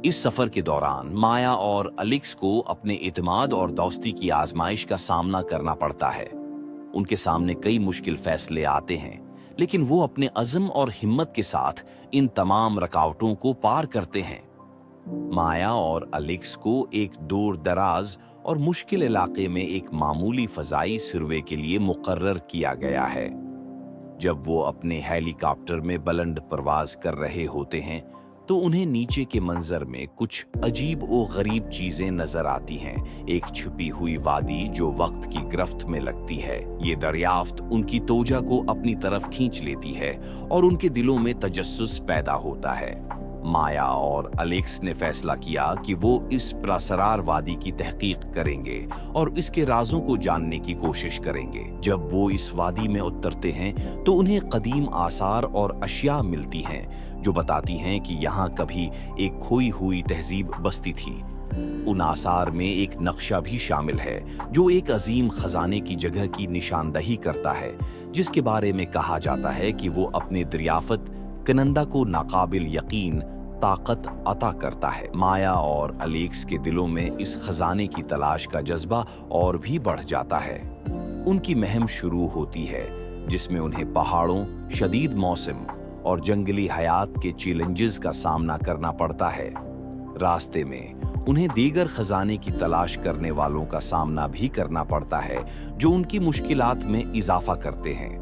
इस सफर के दौरान माया और अलेक्स को अपने इत्मीनान और दोस्ती की आजमाइश का सामना करना पड़ता है। उनके सामने कई मुश्किल फैसले आते हैं, लेकिन वो अपने अज़्म और हिम्मत के साथ इन तमाम रुकावटों को पार करते हैं। माया और अलेक्स को एक दूर दराज और मुश्किल इलाके में एक मामूली फजाई सर्वे के लिए मुकर्रर किया गया है। जब वो अपने हेलीकॉप्टर में बुलंद परवाज कर रहे होते हैं तो उन्हें नीचे के मंजर में कुछ अजीब और गरीब चीजें नजर आती हैं। एक छुपी हुई वादी जो वक्त की गिरफ्त में लगती है। ये दरियाफ्त उनकी तोजा को अपनी तरफ खींच लेती है और उनके दिलों में तजस्सुस पैदा होता है। माया और अलेक्स ने फैसला किया कि वो इस पुरअसरार वादी की तहकीक करेंगे और इसके राजों को जानने की कोशिश करेंगे। जब वो इस वादी में उतरते हैं तो उन्हें कदीम आसार और अशिया मिलती हैं जो बताती हैं कि यहाँ कभी एक खोई हुई तहजीब बसती थी। उन आसार में एक नक्शा भी शामिल है जो एक अजीम खजाने की जगह की निशानदही करता है, जिसके बारे में कहा जाता है कि वो अपने दरियाफ्त कनंदा को नाकाबिल यकीन ताकत अता करता है। माया और अलेक्स के दिलों में इस खजाने की तलाश का जज्बा और भी बढ़ जाता है। उनकी मुहिम शुरू होती है जिसमें उन्हें पहाड़ों, शदीद मौसम और जंगली हयात के चैलेंजेस का सामना करना पड़ता है। रास्ते में उन्हें दीगर खजाने की तलाश करने वालों का सामना भी करना पड़ता है जो उनकी मुश्किलात में इजाफा करते हैं।